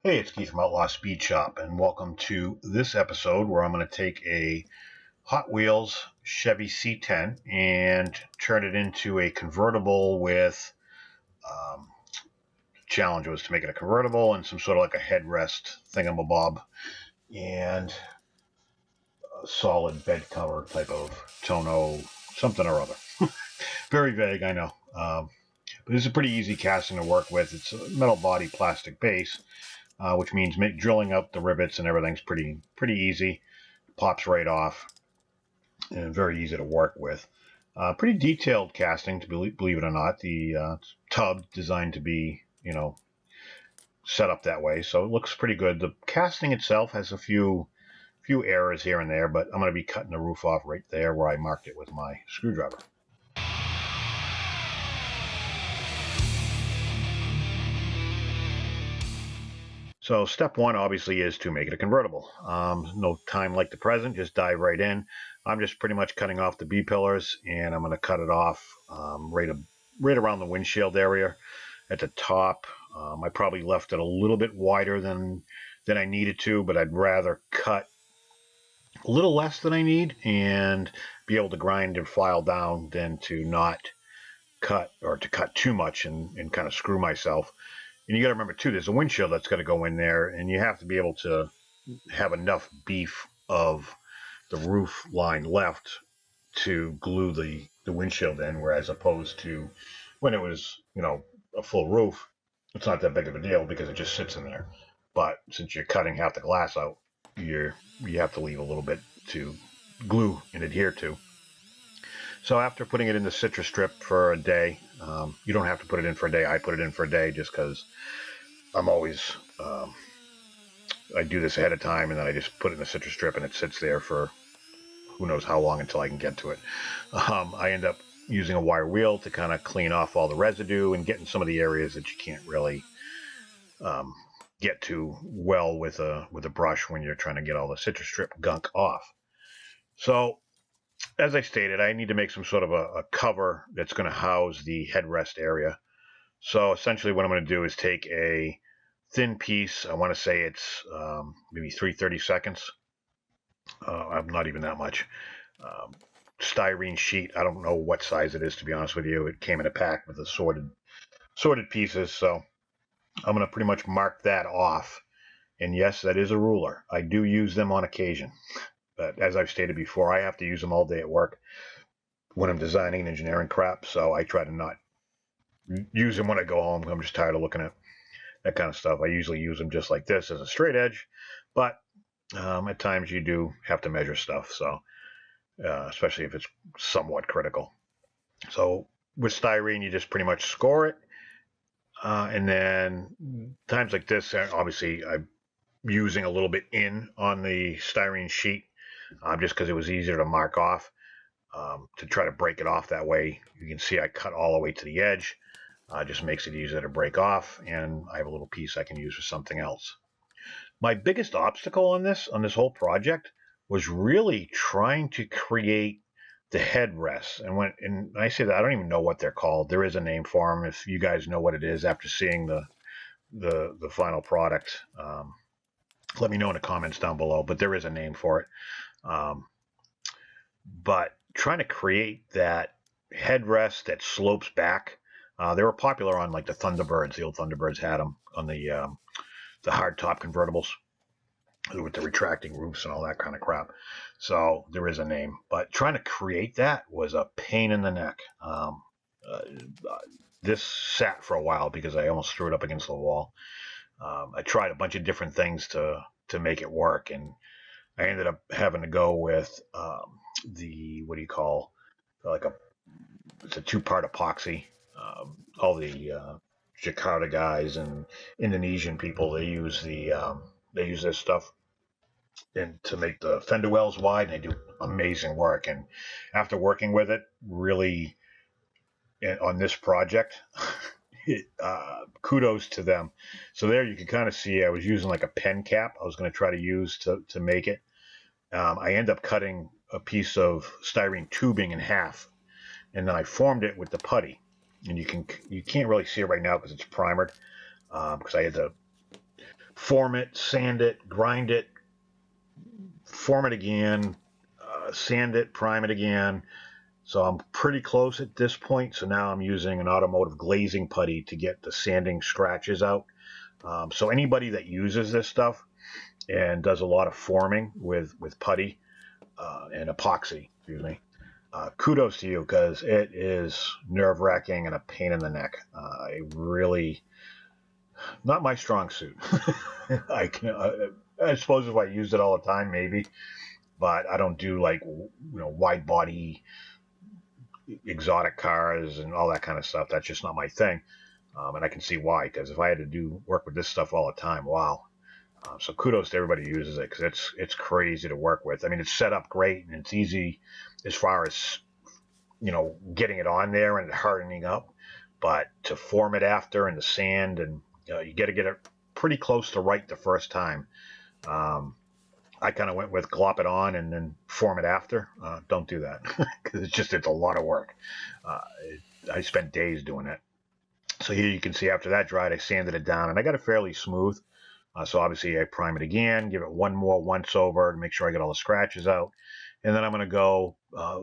Hey, it's Keith from Outlaw Speed Shop, and welcome to this episode where I'm going to take a Hot Wheels Chevy C10 and turn it into a convertible with, the challenge was to make it a convertible and some sort of like a headrest thingamabob and a solid bed cover type of tonneau, something or other. Very vague, I know. But it's a pretty easy casting to work with. It's a metal body plastic base. Which means drilling out the rivets and everything's pretty easy. Pops right off and very easy to work with. Pretty detailed casting, to believe it or not. The tub designed to be, set up that way, so it looks pretty good. The casting itself has a few errors here and there, but I'm going to be cutting the roof off right there where I marked it with my screwdriver. So step one obviously is to make it a convertible. No time like the present, just dive right in. I'm just pretty much cutting off the B-pillars, and I'm going to cut it off right around the windshield area at the top. I probably left it a little bit wider than I needed to, but I'd rather cut a little less than I need and be able to grind and file down than to not cut, or to cut too much and kind of screw myself. And you got to remember, too, there's a windshield that's got to go in there, and you have to be able to have enough beef of the roof line left to glue the windshield in, whereas opposed to when it was, a full roof, it's not that big of a deal because it just sits in there. But since you're cutting half the glass out, you have to leave a little bit to glue and adhere to. So after putting it in the citrus strip for a day, you don't have to put it in for a day. I put it in for a day just because I'm always, I do this ahead of time, and then I just put it in the citrus strip and it sits there for who knows how long until I can get to it. I end up using a wire wheel to kind of clean off all the residue and get in some of the areas that you can't really get to well with a brush when you're trying to get all the citrus strip gunk off. So as I stated, I need to make some sort of a cover that's going to house the headrest area. So essentially what I'm going to do is take a thin piece. I want to say it's maybe 3/32. I'm not even that much. Styrene sheet. I don't know what size it is, to be honest with you. It came in a pack with the sorted pieces. So I'm going to pretty much mark that off. And yes, that is a ruler. I do use them on occasion. But as I've stated before, I have to use them all day at work when I'm designing and engineering crap, so I try to not use them when I go home. I'm just tired of looking at that kind of stuff. I usually use them just like this as a straight edge, but at times you do have to measure stuff, so especially if it's somewhat critical. So with styrene, you just pretty much score it, and then times like this, obviously I'm using a little bit in on the styrene sheet, just because it was easier to mark off, to try to break it off that way. You can see I cut all the way to the edge. Just makes it easier to break off, and I have a little piece I can use for something else. My biggest obstacle on this whole project was really trying to create the headrests. And when I say that, I don't even know what they're called. There is a name for them. If you guys know what it is after seeing the final product, let me know in the comments down below, but there is a name for it. But trying to create that headrest that slopes back, they were popular on like the Thunderbirds. The old Thunderbirds had them on the hardtop convertibles with the retracting roofs and all that kind of crap. So there is a name, but trying to create that was a pain in the neck. This sat for a while because I almost threw it up against the wall. I tried a bunch of different things to make it work, and I ended up having to go with it's a two-part epoxy. All the Jakarta guys and Indonesian people, they use this stuff and to make the fender wells wide, and they do amazing work. And after working with it really on this project, kudos to them. So there you can kind of see I was using like a pen cap I was going to try to use to make it. I end up cutting a piece of styrene tubing in half, and then I formed it with the putty. And you can't really see it right now because it's primered, because I had to form it, sand it, grind it, form it again, sand it, prime it again. So I'm pretty close at this point. So now I'm using an automotive glazing putty to get the sanding scratches out. So anybody that uses this stuff and does a lot of forming with putty and epoxy, excuse me, kudos to you, because it is nerve-wracking and a pain in the neck. Really, not my strong suit. I suppose if I used it all the time, maybe, but I don't do like wide body exotic cars and all that kind of stuff. That's just not my thing, and I can see why. Because if I had to do work with this stuff all the time, wow. So kudos to everybody who uses it, because it's crazy to work with. I mean, it's set up great and it's easy as far as getting it on there and hardening up, but to form it after and the sand, and you got to get it pretty close to right the first time. I kind of went with glop it on and then form it after. Don't do that, because it's a lot of work. I spent days doing it. So here you can see after that dried, I sanded it down and I got it fairly smooth. So obviously I prime it again, give it one more once over to make sure I get all the scratches out. And then I'm going to go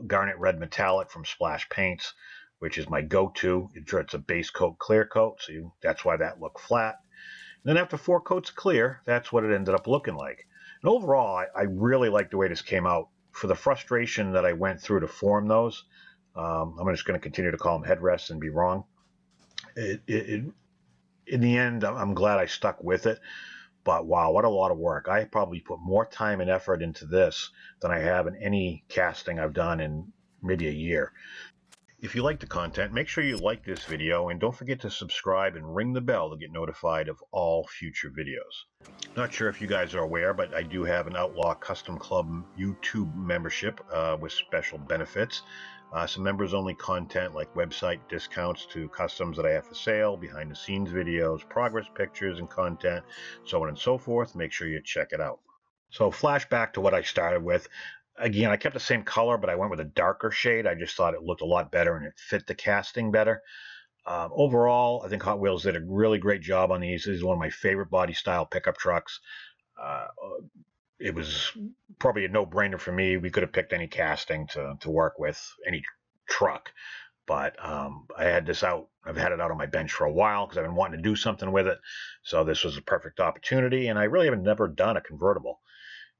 Garnet Red Metallic from Splash Paints, which is my go-to. It's a base coat clear coat, so that's why that looked flat. And then after 4 coats of clear, that's what it ended up looking like. And overall, I really like the way this came out. For the frustration that I went through to form those, I'm just going to continue to call them headrests and be wrong. In the end, I'm glad I stuck with it. But wow, what a lot of work. I probably put more time and effort into this than I have in any casting I've done in maybe a year. If you like the content, make sure you like this video and don't forget to subscribe and ring the bell to get notified of all future videos. Not sure if you guys are aware, but I do have an Outlaw Custom Club YouTube membership with special benefits. Some members-only content like website discounts to customs that I have for sale, behind-the-scenes videos, progress pictures and content, so on and so forth. Make sure you check it out. So flashback to what I started with. Again, I kept the same color, but I went with a darker shade. I just thought it looked a lot better and it fit the casting better. Overall, I think Hot Wheels did a really great job on these. This is one of my favorite body style pickup trucks. It was probably a no-brainer for me. We could have picked any casting to work with, any truck. But I had this out. I've had it out on my bench for a while because I've been wanting to do something with it. So this was a perfect opportunity. And I really have never done a convertible.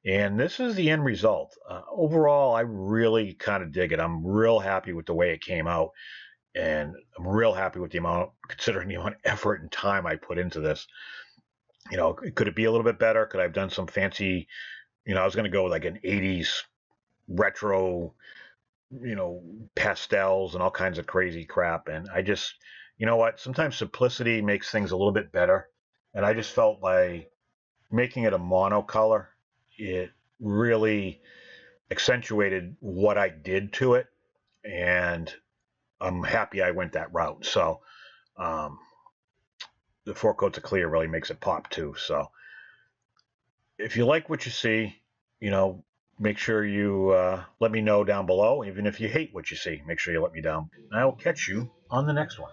And this is the end result. Overall, I really kind of dig it. I'm real happy with the way it came out. And I'm real happy with the amount, considering the amount of effort and time I put into this. Could it be a little bit better? Could I have done some fancy, I was going to go with like an 80s retro, pastels and all kinds of crazy crap. And I just, what? Sometimes simplicity makes things a little bit better. And I just felt by making it a monocolor, it really accentuated what I did to it. And I'm happy I went that route. So, the 4 coats of clear really makes it pop too. So if you like what you see, make sure you let me know down below. Even if you hate what you see, make sure you let me down. And I will catch you on the next one.